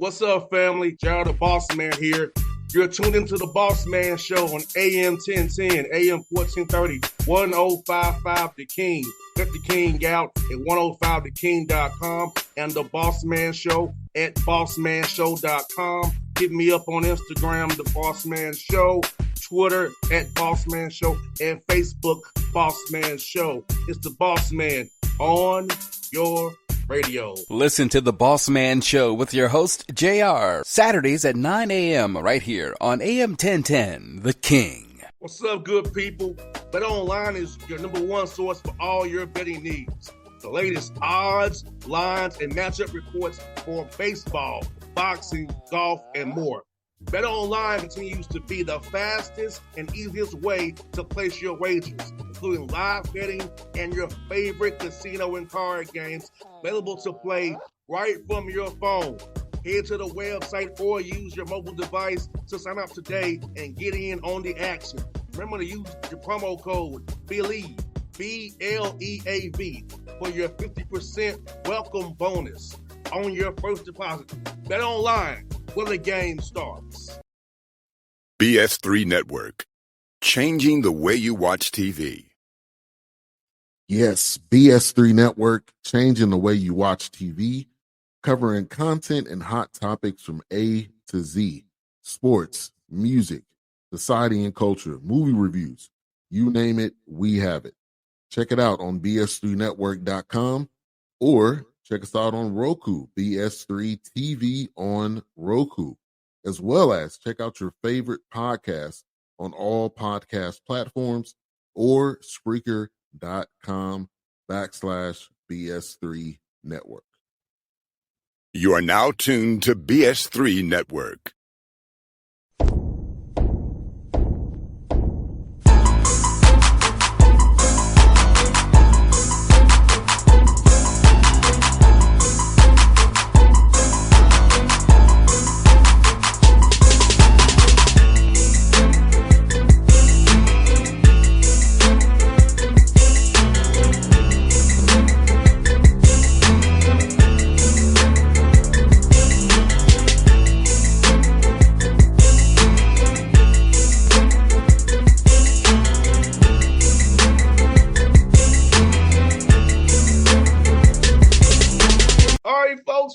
What's up, family? Gerald the Bossman here. You're tuned into the Bossman Show on AM 1010, AM 1430, 1055 The King. Let the King out at 105theking.com and the Bossman Show at bossmanshow.com. Hit me up on Instagram, The Bossman Show, Twitter at Bossman Show, and Facebook, Bossman Show. It's the Bossman on your radio. Listen to the Bossman Show with your host, JR, Saturdays at 9 a.m. right here on AM 1010, The King. What's up, good people? Bet Online is your number one source for all your betting needs. The latest odds, lines, and matchup reports for baseball, boxing, golf, and more. Bet Online continues to be the fastest and easiest way to place your wagers, including live betting and your favorite casino and card games available to play right from your phone. Head to the website or use your mobile device to sign up today and get in on the action. Remember to use your promo code BELIEVE, B-L-E-A-V, for your 50% welcome bonus on your first deposit. Bet Online, where the game starts. BS3 Network, changing the way you watch TV. Yes, BS3 Network, changing the way you watch TV, covering content and hot topics from A to Z, sports, music, society and culture, movie reviews, you name it, we have it. Check it out on bs3network.com or check us out on Roku, BS3 TV on Roku, as well as check out your favorite podcast on all podcast platforms or Spreaker.com/BS3 Network. You are now tuned to BS3 Network.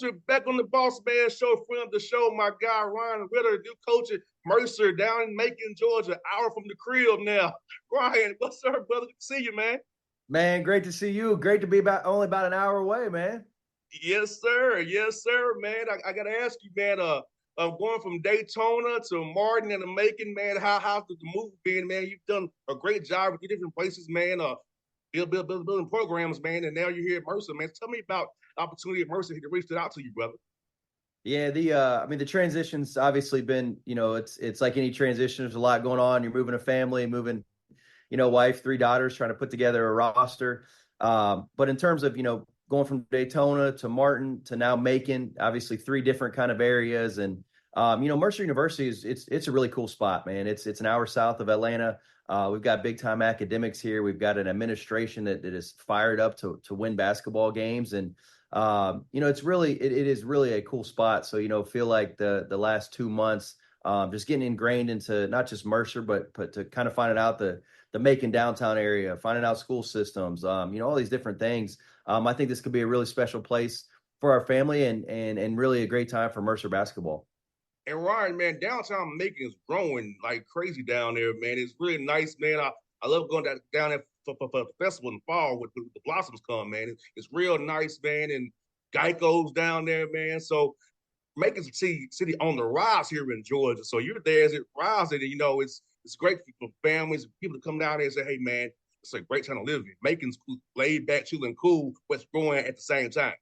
We're back on the Bossman Show. Friend of the show, my guy Ryan Ritter, new coach at Mercer down in Macon, Georgia, an hour from the crib now. Ryan, what's up, brother? Good to see you, man. Man, great to see you. Great to be only about an hour away, man. Yes, sir. Yes, sir, man. I got to ask you, man, going from Daytona to Martin and Macon, man, how's the move been, man? You've done a great job with the different places, man, building programs, man, and now you're here at Mercer, man. Tell me about the opportunity at Mercer to reach it out to you, brother. Yeah, the transition's obviously been, it's like any transition. There's a lot going on. You're moving a family, moving, wife, 3 daughters, trying to put together a roster. But in terms of, going from Daytona to Martin to now Macon, obviously 3 different kind of areas. And, Mercer University it's a really cool spot, man. It's an hour south of Atlanta. We've got big time academics here. We've got an administration that is fired up to win basketball games. And, it is really a cool spot. So, feel like the last 2 months, just getting ingrained into not just Mercer, but to kind of finding out the Macon downtown area, finding out school systems, all these different things. I think this could be a really special place for our family and really a great time for Mercer basketball. And Ryan, man, downtown Macon is growing like crazy down there, man. It's really nice, man. I love going down there for the festival in the fall when the blossoms come, man. It's real nice, man. And Geico's down there, man. So Macon's a city on the rise here in Georgia. So you're there as it rises, and it's great for families, people to come down there and say, hey, man, it's a great time to live here. Macon's laid back, chill, and cool, what's growing at the same time.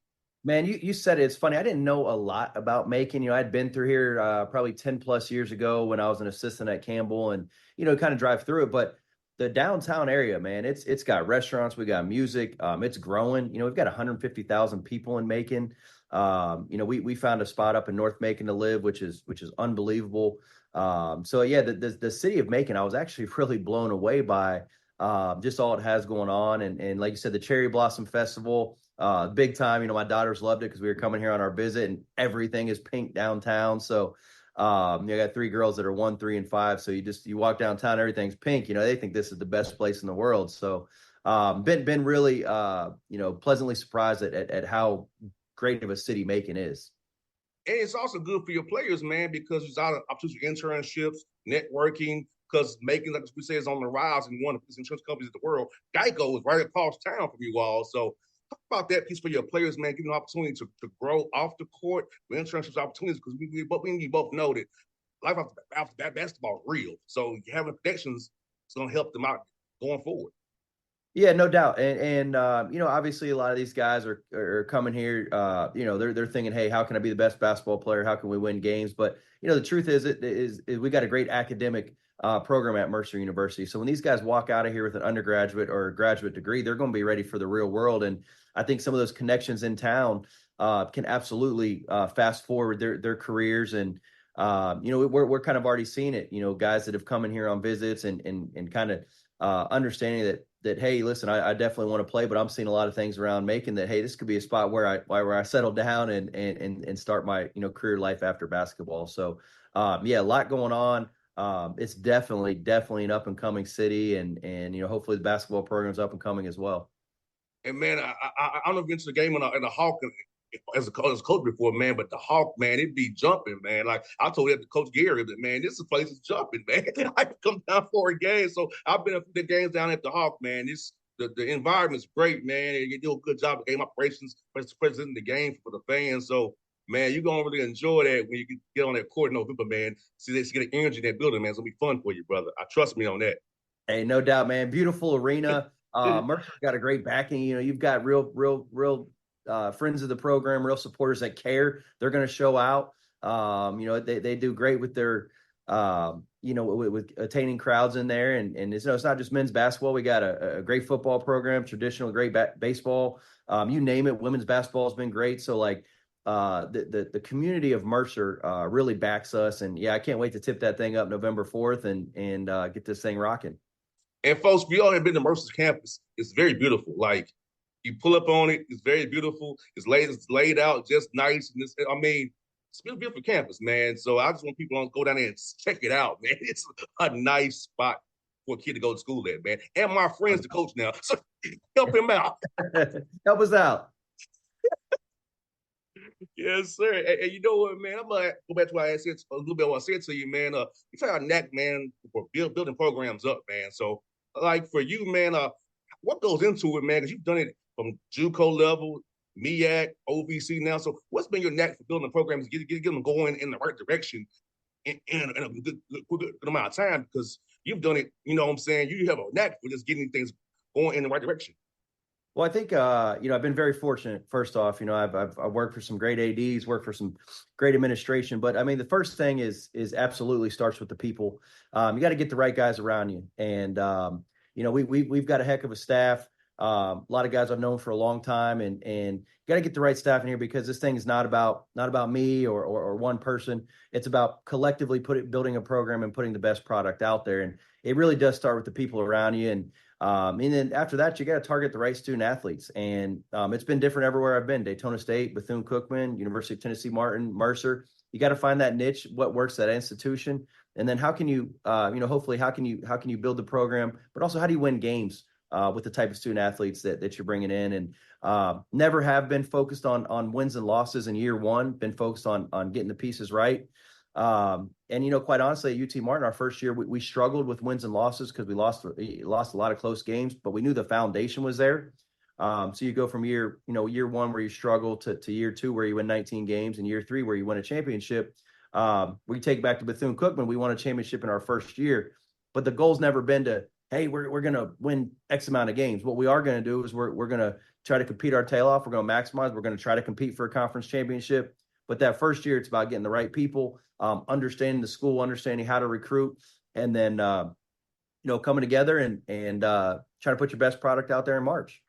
Man, you said it. It's funny. I didn't know a lot about Macon. I'd been through here probably 10 plus years ago when I was an assistant at Campbell and, kind of drive through it. But the downtown area, man, it's got restaurants. We got music. It's growing. We've got 150,000 people in Macon. We found a spot up in North Macon to live, which is unbelievable. So yeah, the city of Macon, I was actually really blown away by just all it has going on. And like you said, the Cherry Blossom Festival, big time. You know, my daughters loved it because we were coming here on our visit, and everything is pink downtown. So I got 3 girls that are 1, 3, and 5. So you walk downtown, everything's pink. You know, they think this is the best place in the world. So been really pleasantly surprised at how great of a city Macon is. And it's also good for your players, man, because there's opportunities for internships, networking, because Macon, like we say, is on the rise in one of the biggest insurance companies in the world. Geico is right across town from you all. So talk about that piece for your players, man, giving them opportunity to grow off the court with internships opportunities, because we both know that life after that basketball is real. So having connections is going to help them out going forward. Yeah, no doubt. And obviously a lot of these guys are coming here, they're thinking, hey, how can I be the best basketball player? How can we win games? But, the truth is we got a great academic program at Mercer University. So when these guys walk out of here with an undergraduate or a graduate degree, they're going to be ready for the real world. And I think some of those connections in town can absolutely fast forward their careers. And, we're kind of already seeing it, guys that have come in here on visits and kind of understanding that, hey, listen, I definitely want to play, but I'm seeing a lot of things around Macon that, hey, this could be a spot where I settle down and start my, career life after basketball. So, a lot going on. It's definitely an up and coming city, and hopefully the basketball program's up and coming as well. And man, I don't know if you've been to the game in the Hawk as a coach before, man, but the Hawk, man, it be jumping, man. Like I told that to Coach Gary, that man, this place is jumping, man. I can come down for a game. So I've been at the games down at the Hawk, man. The environment's great, man. And you do a good job of game operations, presenting the game for the fans. So man, you're gonna really enjoy that when you get on that court in November, man. See, they get an energy in that building, man. It's gonna be fun for you, brother. I trust me on that. Hey, no doubt, man. Beautiful arena. Mercer's got a great backing. You've got real friends of the program, real supporters that care. They're going to show out. They do great with their, with attaining crowds in there. And it's not just men's basketball. We got a great football program, traditional great baseball. You name it. Women's basketball has been great. So the community of Mercer really backs us. And yeah, I can't wait to tip that thing up November 4th and get this thing rocking. And folks, we all have been to Mercer's campus. It's very beautiful. Like you pull up on it, it's very beautiful. It's laid out just nice. And it's a beautiful campus, man. So I just want people to go down there and check it out, man. It's a nice spot for a kid to go to school at, man. And my friend's the coach now, so help him out. Help us out. Yes, sir. And you know what, man? I'm gonna go back to what I said a little bit. What I said to you, man. You try to knack, man, for building programs up, man. So, like for you, man, what goes into it, man? Because you've done it from JUCO level, MEAC, OVC now. So, what's been your knack for building programs, get them going in the right direction in a good amount of time? Because you've done it. You know what I'm saying? You have a knack for just getting things going in the right direction. Well, I think, I've been very fortunate. First off, I've worked for some great ADs, worked for some great administration. But I mean, the first thing is absolutely starts with the people. You got to get the right guys around you. And, we've got a heck of a staff. A lot of guys I've known for a long time, and you got to get the right staff in here, because this thing is not about me or one person. It's about collectively building a program and putting the best product out there. And it really does start with the people around you. And then after that, you got to target the right student athletes. And it's been different everywhere I've been: Daytona State, Bethune-Cookman, University of Tennessee, Martin, Mercer. You got to find that niche, what works at that institution. And then how can you, hopefully how can you build the program, but also how do you win games with the type of student athletes that you're bringing in? And never have been focused on wins and losses in year one, been focused on getting the pieces right. And quite honestly, at UT Martin, our first year, we struggled with wins and losses because we lost a lot of close games, but we knew the foundation was there. So you go from year one where you struggle to year two where you win 19 games, and year three where you win a championship. We take back to Bethune-Cookman, we won a championship in our first year, but the goal's never been to, hey, we're going to win X amount of games. What we are going to do is we're going to try to compete our tail off. We're going to maximize. We're going to try to compete for a conference championship. But that first year, it's about getting the right people, understanding the school, understanding how to recruit, and then, coming together and trying to put your best product out there in March.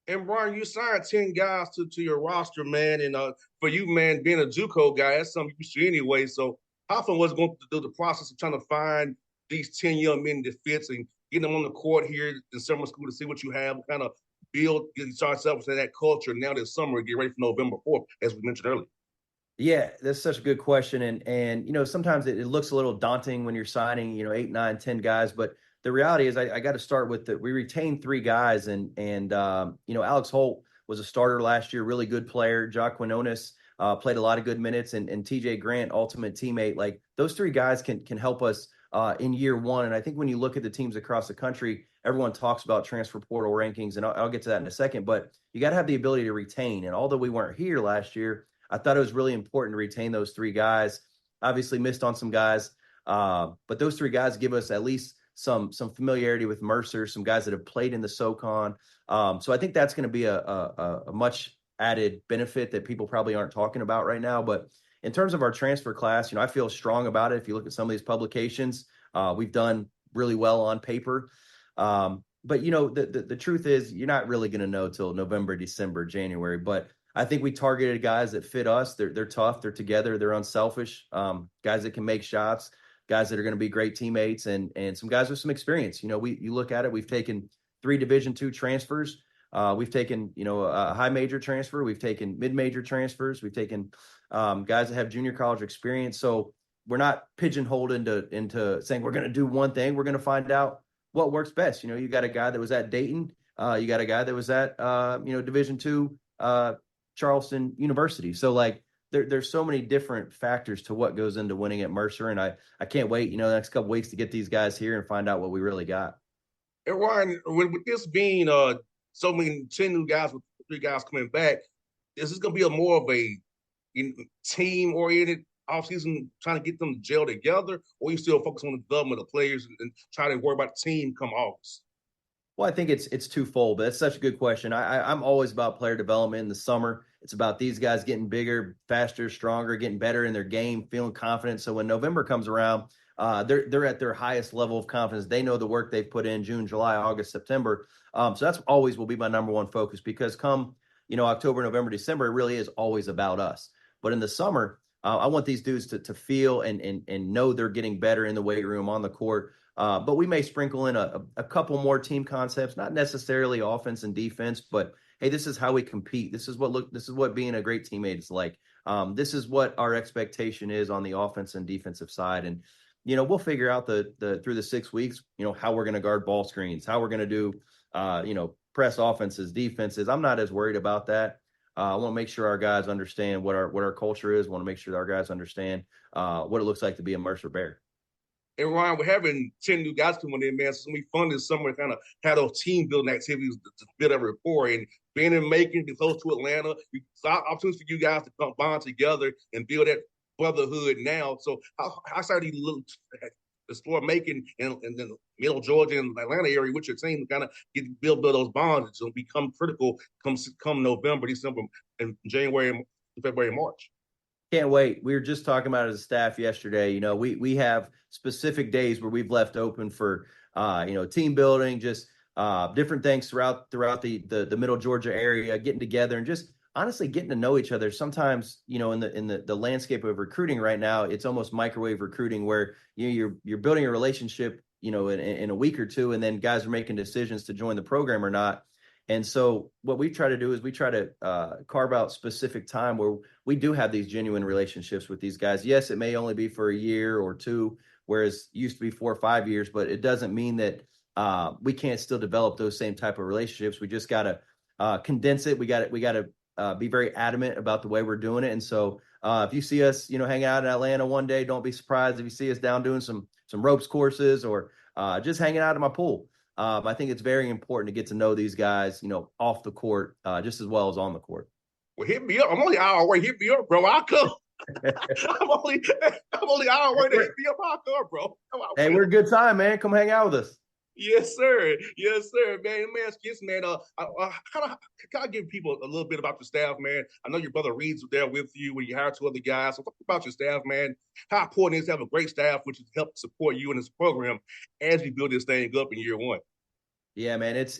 And Brian, you signed 10 guys to your roster, man. And for you, man, being a JUCO guy, that's something you used to anyway. So how fun was it going to do the process of trying to find these 10 young men that fits and getting them on the court here in summer school to see what you have, kind of start yourself into that culture now this summer, get ready for November 4th, as we mentioned earlier. Yeah, that's such a good question. And sometimes it looks a little daunting when you're signing, 8, 9, 10 guys. But the reality is I got to start with that. We retained 3 guys and Alex Holt was a starter last year, really good player. Jock Quinones played a lot of good minutes and TJ Grant, ultimate teammate. Like those 3 guys can help us in year one. And I think when you look at the teams across the country, everyone talks about transfer portal rankings, and I'll get to that in a second, but you got to have the ability to retain. And although we weren't here last year, I thought it was really important to retain those 3 guys. Obviously missed on some guys, but those 3 guys give us at least some familiarity with Mercer, some guys that have played in the SoCon. So I think that's going to be a much added benefit that people probably aren't talking about right now. But in terms of our transfer class, I feel strong about it. If you look at some of these publications, we've done really well on paper. But the truth is you're not really going to know till November, December, January. But I think we targeted guys that fit us. They're tough. They're together. They're unselfish. Guys that can make shots. Guys that are going to be great teammates, and some guys with some experience. You look at it. We've taken 3 Division II transfers. We've taken a high major transfer. We've taken mid major transfers. We've taken guys that have junior college experience. So we're not pigeonholed into saying we're going to do one thing. We're going to find out what works best. You got a guy that was at Dayton. You got a guy that was at Division II. Charleston University. So there's so many different factors to what goes into winning at Mercer. And I can't wait, the next couple weeks to get these guys here and find out what we really got. And Ryan, with this being so many 10 new guys with 3 guys coming back, is this going to be more of a team-oriented offseason trying to get them to gel together, or you still focus on the development of players and try to worry about the team come August? Well, I think it's twofold, but that's such a good question. I'm always about player development in the summer. It's about these guys getting bigger, faster, stronger, getting better in their game, feeling confident. So when November comes around, they're at their highest level of confidence. They know the work they've put in June, July, August, September. So that's always will be my number one focus, because come October, November, December, it really is always about us. But in the summer, I want these dudes to feel and know they're getting better in the weight room, on the court. But we may sprinkle in a couple more team concepts, not necessarily offense and defense, but hey, this is how we compete. This is what being a great teammate is like. This is what our expectation is on the offense and defensive side. And, we'll figure out through the 6 weeks, how we're going to guard ball screens, how we're going to do, press offenses, defenses. I'm not as worried about that. I want to make sure our guys understand what our culture is. I want to make sure that our guys understand what it looks like to be a Mercer Bear. And Ryan, we're having 10 new guys coming in, man. So it's going to be fun this summer to kind of have those team building activities to build a rapport. And being in Macon, be close to Atlanta, it's opportunities for you guys to come bond together and build that brotherhood now. So how excited you look to explore Macon and then Middle Georgia and Atlanta area with your team to kind of build those bonds? It's going to become critical come November, December, and January, February, March. Can't wait. We were just talking about it as a staff yesterday. We have specific days where we've left open for team building, just different things throughout the Middle Georgia area, getting together and just honestly getting to know each other. Sometimes, in the landscape of recruiting right now, it's almost microwave recruiting where you're building a relationship, in a week or two, and then guys are making decisions to join the program or not. And so what we try to do is we try to carve out specific time where we do have these genuine relationships with these guys. Yes, it may only be for a year or two, whereas it used to be 4 or 5 years, but it doesn't mean that we can't still develop those same type of relationships. We just got to condense it. We got to be very adamant about the way we're doing it. And so if you see us, hang out in Atlanta one day, don't be surprised if you see us down doing some ropes courses or just hanging out in my pool. I think it's very important to get to know these guys, off the court, just as well as on the court. Well, hit me up. I'm only an hour away. Hit me up, bro. I'll come. I'm only an hour away to hit me up. I'll come, bro. Hey, we're a good time, man. Come hang out with us. Yes, sir. Yes, sir, man. Let me ask you this, man. Can I give people a little bit about your staff, man? I know your brother Reed's there with you when you hired 2 other guys. So talk about your staff, man. How important it is to have a great staff, which has helped support you in this program as we build this thing up in year one. Yeah, man, it's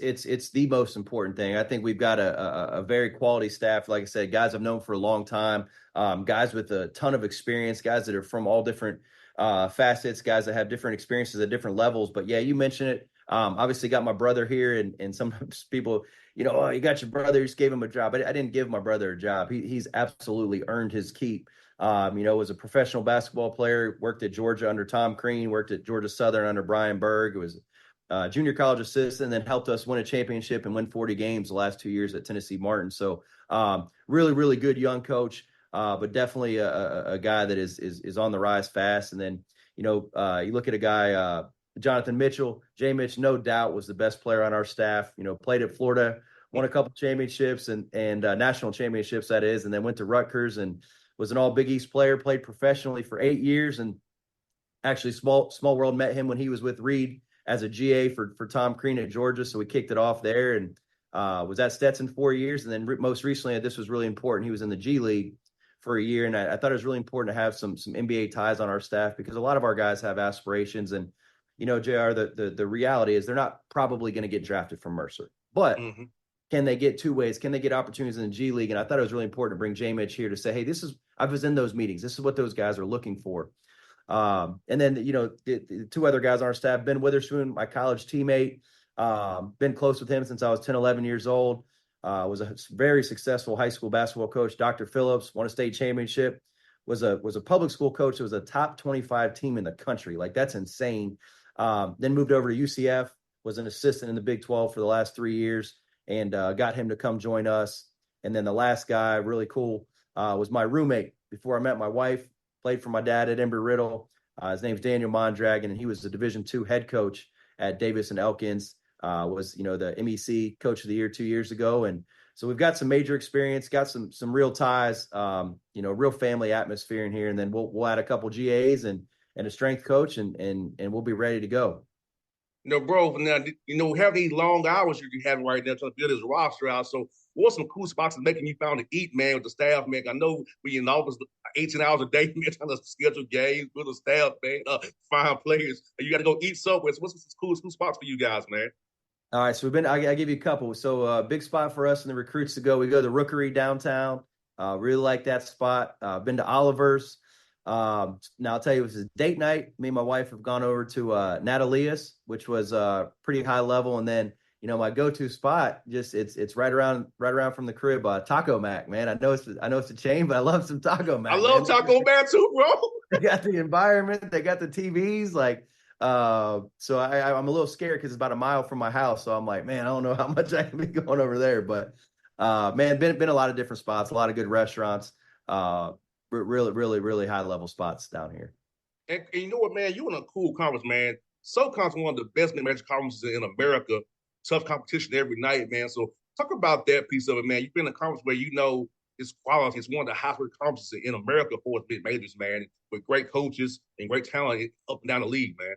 the most important thing. I think we've got a very quality staff. Like I said, guys I've known for a long time, guys with a ton of experience, guys that are from all different facets, guys that have different experiences at different levels. But yeah, you mentioned it. Obviously got my brother here, and sometimes people, oh, you got your brother, you just gave him a job. I didn't give my brother a job. He's absolutely earned his keep. Was a professional basketball player, worked at Georgia under Tom Crean, worked at Georgia Southern under Brian Berg. It was junior college assistant, and then helped us win a championship and win 40 games the last 2 years at Tennessee Martin. So really, really good young coach, but definitely a guy that is on the rise fast. And then, you look at a guy, Jonathan Mitchell, Jay Mitch, no doubt was the best player on our staff, played at Florida, won a couple championships and national championships, that is, and then went to Rutgers and was an all Big East player, played professionally for 8 years. And actually small world met him when he was with Reed as a GA for Tom Crean at Georgia. So we kicked it off there and was at Stetson 4 years. And then most recently, this was really important, he was in the G League for a year. And I thought it was really important to have some NBA ties on our staff because a lot of our guys have aspirations. And, JR, the reality is they're not probably going to get drafted from Mercer. But can they get two ways? Can they get opportunities in the G League? And I thought it was really important to bring J Mitch here to say, hey, I was in those meetings. This is what those guys are looking for. And then, the two other guys on our staff, Ben Witherspoon, my college teammate, been close with him since I was 10, 11 years old, was a very successful high school basketball coach. Dr. Phillips won a state championship, was a public school coach. It was a top 25 team in the country. Like, that's insane. Then moved over to UCF, was an assistant in the Big 12 for the last 3 years, and got him to come join us. And then the last guy, really cool, was my roommate before I met my wife. Played for my dad at Embry-Riddle. His name's Daniel Mondragon, and he was the Division II head coach at Davis and Elkins. Was the MEC Coach of the Year 2 years ago, and so we've got some major experience, got some real ties, real family atmosphere in here, and then we'll add a couple GAs and a strength coach, and we'll be ready to go. Bro, now, have these long hours you're having right now trying to build this roster out. So what's some cool spots making you found to eat, man, with the staff, man? I know we in the office 18 hours a day, man, trying to schedule games with the staff, man, find players. You got to go eat somewhere. So what's some cool spots for you guys, man? All right, so I give you a couple. So big spot for us and the recruits to go. We go to the Rookery downtown. Really like that spot. Been to Oliver's. Now I'll tell you, it was a date night. Me and my wife have gone over to Natalia's, which was pretty high level. And then, my go-to spot, just it's right around from the crib, Taco Mac, man. I know it's a chain, but I love some Taco Mac. I love Taco Mac too, bro. They got the environment, they got the TVs, so I'm a little scared because it's about a mile from my house. So I'm like, man, I don't know how much I can be going over there, but man, been a lot of different spots, a lot of good restaurants. Really, really, really high level spots down here. And you know what, man? You in a cool conference, man. SoCon's one of the best major conferences in America. Tough competition every night, man. So talk about that piece of it, man. You've been in a conference where it's quality. It's one of the highest conferences in America for its big majors, man, with great coaches and great talent up and down the league, man.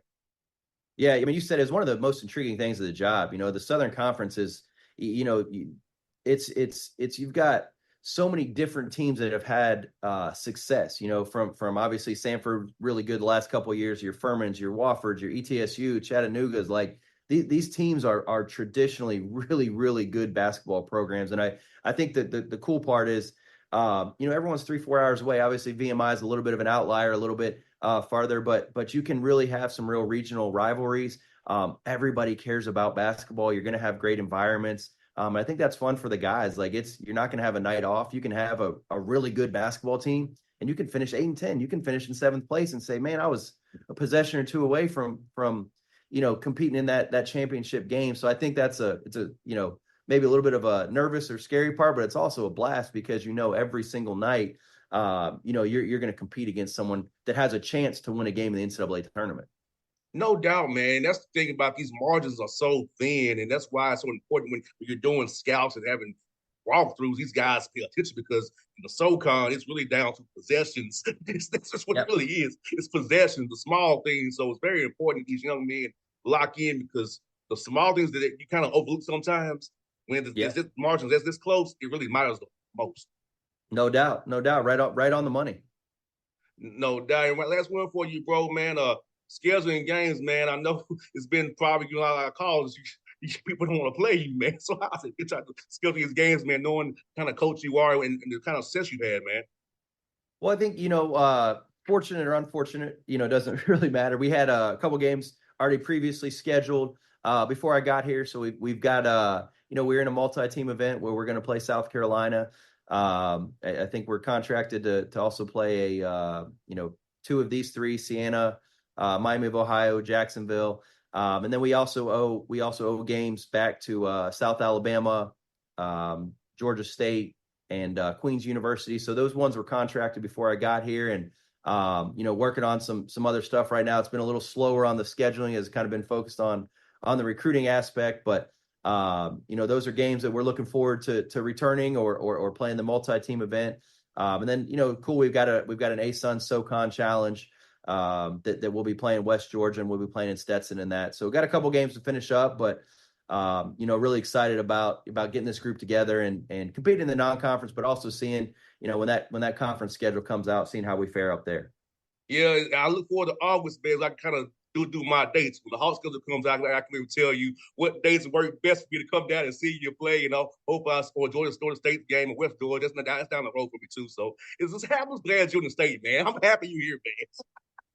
Yeah, I mean, you said it's one of the most intriguing things of the job. The Southern Conference is, it's you've got so many different teams that have had success, from obviously Sanford, really good the last couple of years, your Furmans, your Woffords, your ETSU, Chattanooga's. Like these teams are traditionally really, really good basketball programs. And I think that the cool part is, everyone's 3-4 hours away. Obviously VMI is a little bit of an outlier, a little bit farther, but you can really have some real regional rivalries. Everybody cares about basketball. You're going to have great environments. I think that's fun for the guys. Like you're not going to have a night off. You can have a really good basketball team and you can finish 8-10. You can finish in 7th place and say, man, I was a possession or two away from competing in that championship game. So I think it's a maybe a little bit of a nervous or scary part, but it's also a blast because, every single night, you're going to compete against someone that has a chance to win a game in the NCAA tournament. No doubt, man. That's the thing about these margins are so thin, and that's why it's so important when you're doing scouts and having walkthroughs. These guys pay attention because in the SoCon, it's really down to possessions. That's just what it really is. It's possessions, the small things. So it's very important these young men lock in because the small things that you kind of overlook sometimes when this margins that's this close, it really matters the most. No doubt. Right on the money. No doubt. And last one for you, bro, man. Scheduling games, man. I know it's been probably a lot of calls. People don't want to play you, man. So how's it try to schedule these games, man, knowing the kind of coach you are and the kind of success you've had, man? Well, I think, fortunate or unfortunate, doesn't really matter. We had a couple games already previously scheduled. before I got here. So we've got, we're in a multi-team event where we're going to play South Carolina. I think we're contracted to also play two of these three: Siena, Miami of Ohio, Jacksonville, and then we also owe games back to South Alabama, Georgia State, and Queens University. So those ones were contracted before I got here, and working on some other stuff right now. It's been a little slower on the scheduling, has kind of been focused on the recruiting aspect, but those are games that we're looking forward to returning or playing the multi-team event. And then, cool. We've got an ASUN SoCon challenge that we'll be playing West Georgia, and we'll be playing in Stetson in that. So we've got a couple games to finish up, but really excited about getting this group together and competing in the non-conference, but also seeing, when that conference schedule comes out, seeing how we fare up there. Yeah, I look forward to August, man. I can kind of do my dates. When the Hawks schedule comes out, I can even tell you what dates work best for me to come down and see you play. Hope I score Georgia State game in West Georgia. That's down the road for me too. So it's just happens glad you're in the state, man. I'm happy you're here, man.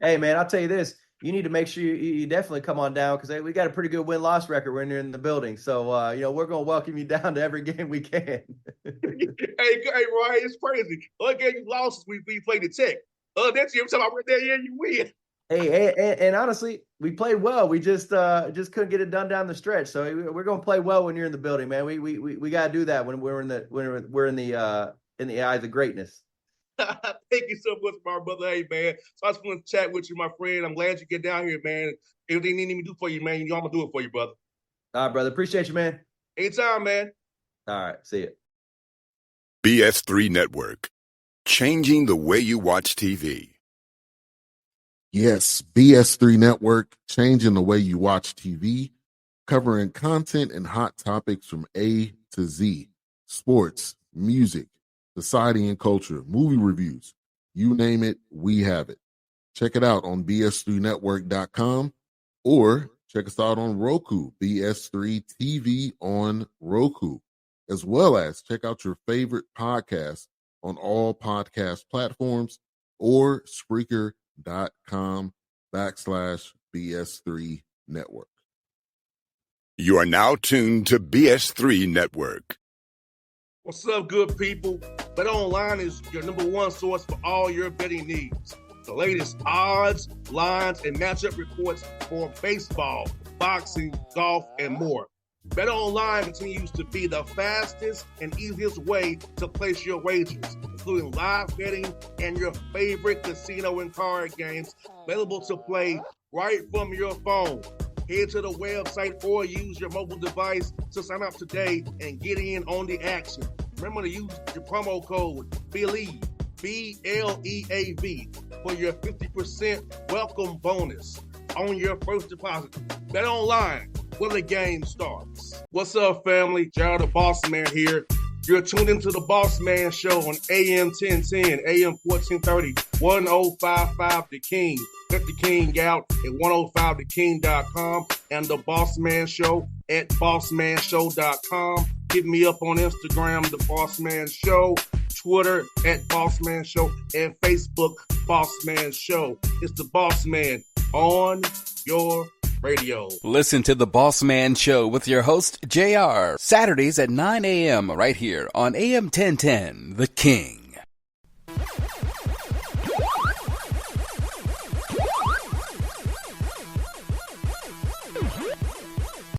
Hey, man, I'll tell you this. You need to make sure you definitely come on down, because we got a pretty good win-loss record when you're in the building. So, we're going to welcome you down to every game we can. hey, Ryan, it's crazy. Other game you lost, we played the Tech. That's every time I went there, yeah, you win. Hey, and honestly, we played well. We just couldn't get it done down the stretch. So we're going to play well when you're in the building, man. We got to do that when we're in the eyes of greatness. Thank you so much, my brother. Hey, man. So I just want to chat with you, my friend. I'm glad you get down here, man. Everything you need me to do for you, man, I'm going to do it for you, brother. All right, brother. Appreciate you, man. Anytime, man. All right. See you. BS3 Network. Changing the way you watch TV. Yes, BS3 Network, changing the way you watch TV, covering content and hot topics from A to Z, sports, music, society and culture, movie reviews, you name it, we have it. Check it out on bs3network.com or check us out on Roku, BS3 TV on Roku, as well as check out your favorite podcast on all podcast platforms or Spreaker.com/BS3 Network. You are now tuned to BS3 Network. What's up, good people? Bet Online is your number one source for all your betting needs. The latest odds, lines, and matchup reports for baseball, boxing, golf, and more. Bet Online continues to be the fastest and easiest way to place your wagers, including live betting and your favorite casino and card games available to play right from your phone. Head to the website or use your mobile device to sign up today and get in on the action. Remember to use your promo code BELIEVE, BLEAV, for your 50% welcome bonus on your first deposit. Bet Online, where the game starts. What's up, family? Jared the Bossman here. You're tuned into the Bossman Show on AM 1010, AM 1430, 1055 The King. Check The King out at 105theking.com and the Bossman Show at bossmanshow.com. Hit me up on Instagram, The Bossman Show, Twitter at Bossman Show, and Facebook, Bossman Show. It's the Bossman on your radio. Listen to The Bossman Show with your host, JR, Saturdays at 9 a.m. right here on AM 1010, The King.